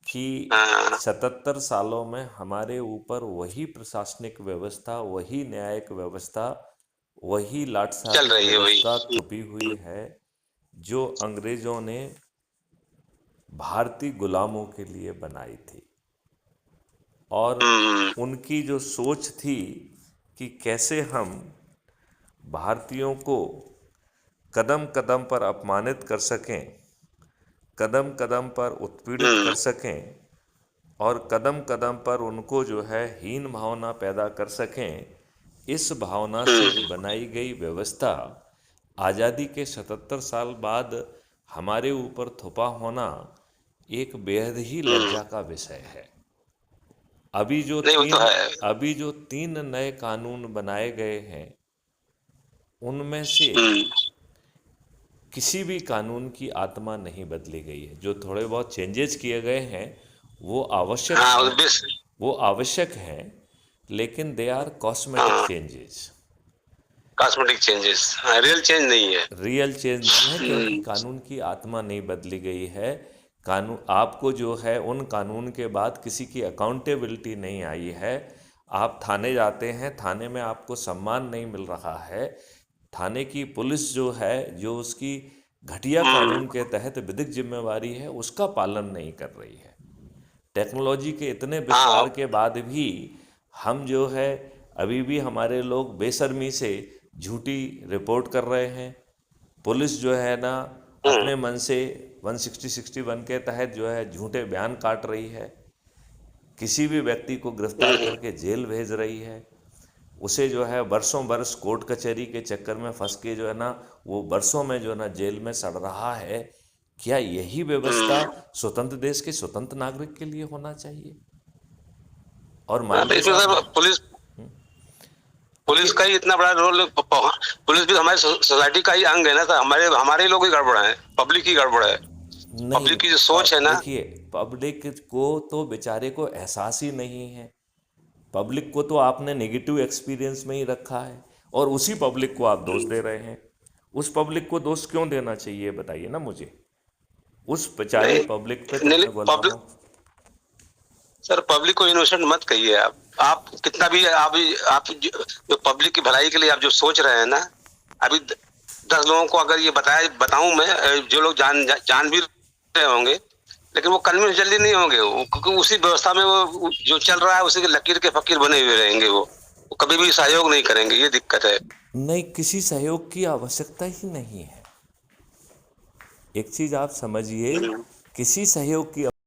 कि हाँ 77 सालों में हमारे ऊपर वही प्रशासनिक व्यवस्था, वही न्यायिक व्यवस्था, वही चल लाठसारी रही है वही। व्यवस्था थुपी हुई है जो अंग्रेजों ने भारतीय गुलामों के लिए बनाई थी। और हम्म। उनकी जो सोच थी कि कैसे हम भारतीयों को कदम कदम पर अपमानित कर सकें, कदम कदम पर उत्पीड़ित कर हम्म। सकें और कदम कदम पर उनको जो है हीन भावना पैदा कर सकें, इस भावना से हम्म। बनाई गई व्यवस्था आज़ादी के 77 साल बाद हमारे ऊपर थोपा होना एक बेहद ही हम्म। लज्जा का विषय है। अभी जो नहीं वो तो तीन है। अभी जो 3 नए कानून बनाए गए हैं, उनमें से हम्म। किसी भी कानून की आत्मा नहीं बदली गई है। जो थोड़े बहुत चेंजेस किए गए हैं वो आवश्यक हाँ हैं, बेस। वो आवश्यक हैं, लेकिन दे आर कॉस्मेटिक हाँ चेंजेस। कॉस्मेटिक चेंजेस, हाँ रियल चेंज नहीं है। रियल चेंज नहीं है, क्योंकि हम्म। कानून की आत्मा नहीं बदली गई है। कानून आपको जो है उन कानून के बाद किसी की अकाउंटेबिलिटी नहीं आई है। आप थाने जाते हैं, थाने में आपको सम्मान नहीं मिल रहा है। थाने की पुलिस जो है, जो उसकी घटिया हम्म। कानून के तहत विधिक जिम्मेवारी है, उसका पालन नहीं कर रही है। टेक्नोलॉजी के इतने हाँ। विस्तार के बाद भी हम जो है अभी भी हमारे लोग बेशर्मी से झूठी रिपोर्ट कर रहे हैं। पुलिस जो है ना हम्म। अपने मन से 160-61 के तहत जो है झूठे बयान काट रही है, किसी भी व्यक्ति को गिरफ्तार हम्म। करके जेल भेज रही है, उसे जो है वर्षों बरस कोर्ट कचहरी के चक्कर में फंस के जो है ना वो वर्षों में जो है ना जेल में सड़ रहा है। क्या यही व्यवस्था हम्म। स्वतंत्र देश के स्वतंत्र नागरिक के लिए होना चाहिए? और हाँ तो माननीय इसमें साहब, सर पुलिस पुलिस का देखिए, ही इतना बड़ा रोल। पुलिस भी हमारी सोसाइटी का ही अंग है ना सर। हमारे हमारे ही लोग ही गड़बड़ है, पब्लिक ही गड़बड़ है। नहीं, पब्लिक की जो सोच है ना। देखिए, पब्लिक को तो बेचारे को एहसास ही नहीं है। पब्लिक को तो आपने नेगेटिव एक्सपीरियंस में ही रखा है और उसी पब्लिक को आप दोष दे रहे हैं। उस पब्लिक को दोष क्यों देना चाहिए, बताइए ना मुझे। उस बेचारे नहीं पब्लिक पे तो नहीं मैं बोल रहा पब्लिक, हूँ। सर पब्लिक को इनोसेंट मत कहिए आप कितना भी आप जो पब्लिक की भलाई के लिए आप जो सोच रहे हैं ना। अभी 10 लोगों को अगर ये बताऊं मैं, जो लोग जान भी रहे होंगे, लेकिन वो कन्विंस जल्दी नहीं होंगे वो, क्योंकि उसी व्यवस्था में वो जो चल रहा है उसी के लकीर के फकीर बने हुए रहेंगे। वो कभी भी सहयोग नहीं करेंगे, ये दिक्कत है। नहीं, किसी सहयोग की आवश्यकता ही नहीं है। एक चीज आप समझिए, हम्म। किसी सहयोग की